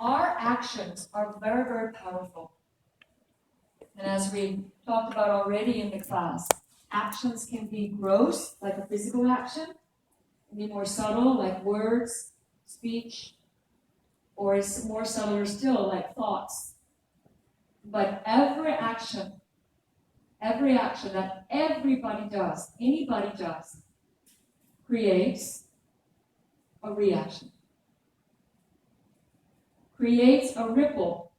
our actions are very, very powerful. And as we talked about already in the class, actions can be gross, like a physical action, can be more subtle, like words, speech, or is more subtler still, like thoughts. But every action that everybody does, anybody does, creates a reaction. Creates a ripple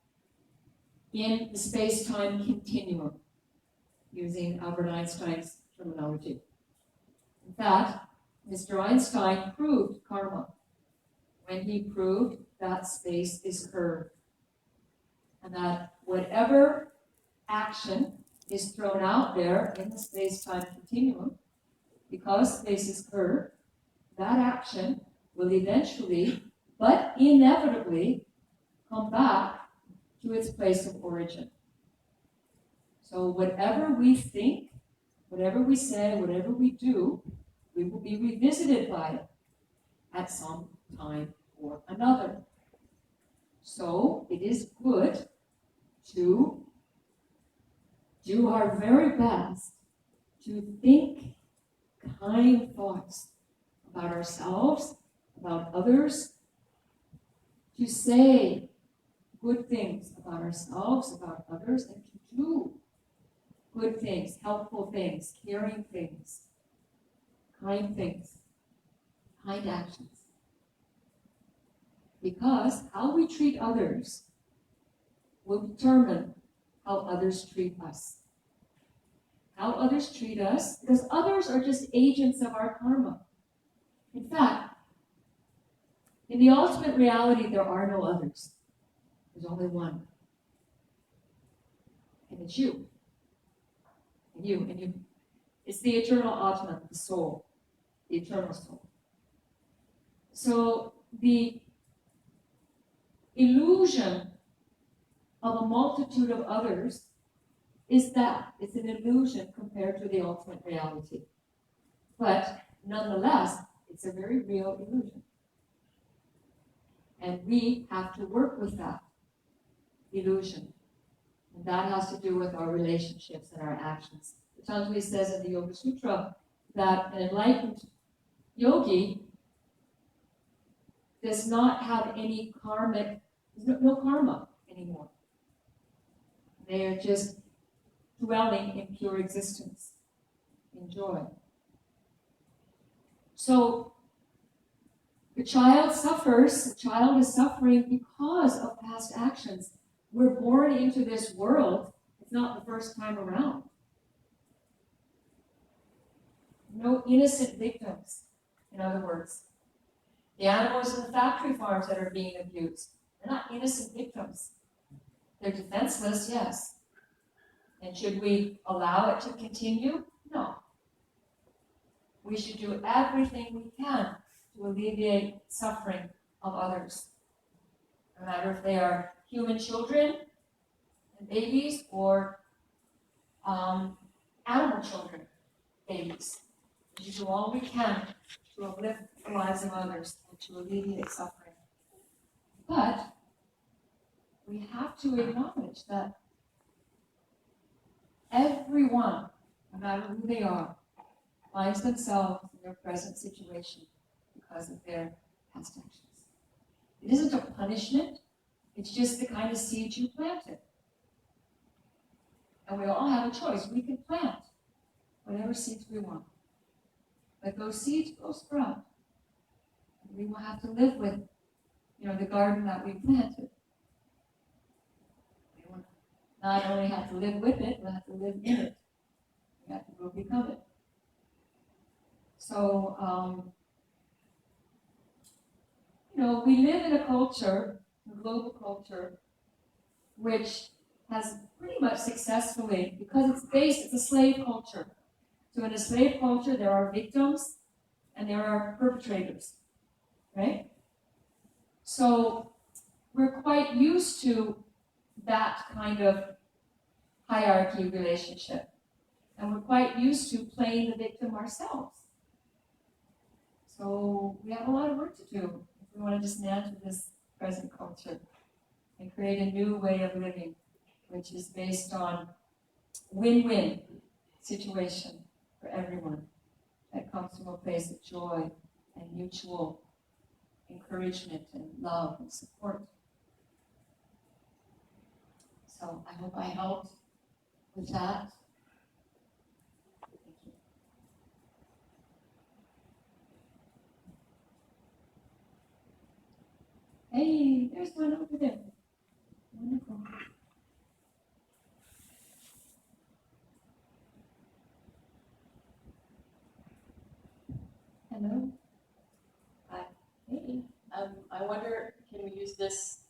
in the space-time continuum, using Albert Einstein's terminology. In fact, Mr. Einstein proved karma when he proved that space is curved, and that whatever action is thrown out there in the space-time continuum, because space is curved, that action will eventually, but inevitably, come back to its place of origin. So whatever we think, whatever we say, whatever we do, we will be revisited by it at some time or another. So it is good to do our very best to think kind thoughts about ourselves, about others, to say good things about ourselves, about others, and to do good things, helpful things, caring things, kind actions. Because how we treat others will determine how others treat us. How others treat us, because others are just agents of our karma. In fact, in the ultimate reality, there are no others. There's only one. And it's you. And you. It's the eternal Atman, the soul, the eternal soul. So the illusion of a multitude of others is that. It's an illusion compared to the ultimate reality. But nonetheless, it's a very real illusion. And we have to work with that illusion. And that has to do with our relationships and our actions. Patanjali says in the Yoga Sutra that an enlightened yogi does not have any karmic, no karma anymore. They are just dwelling in pure existence, in joy. So the child suffers, the child is suffering because of past actions. We're born into this world, it's not the first time around. No innocent victims, in other words. The animals in the factory farms that are being abused, they're not innocent victims. They're defenseless, yes. And should we allow it to continue? No. We should do everything we can to alleviate suffering of others. No matter if they are human children and babies or animal children, babies. We should do all we can to uplift the lives of others and to alleviate suffering. But we have to acknowledge that everyone, no matter who they are, finds themselves in their present situation because of their past actions. It isn't a punishment, it's just the kind of seed you planted. And we all have a choice. We can plant whatever seeds we want. But those seeds will sprout. And we will have to live with, the garden that we planted. We will not only have to live with it, we'll have to live in it. We have to go become it. So, we live in a culture, a global culture, which has pretty much successfully, because it's a slave culture. So in a slave culture, there are victims and there are perpetrators, right? So we're quite used to that kind of hierarchy relationship. And we're quite used to playing the victim ourselves. So we have a lot of work to do if we want to dismantle this present culture. and create a new way of living, which is based on win-win situation for everyone, that comes from a place of joy and mutual encouragement and love and support. So I hope I helped with that. Thank you. Hey, there's one over there. Wonderful. Hello. Hi. Hey. I wonder, can we use this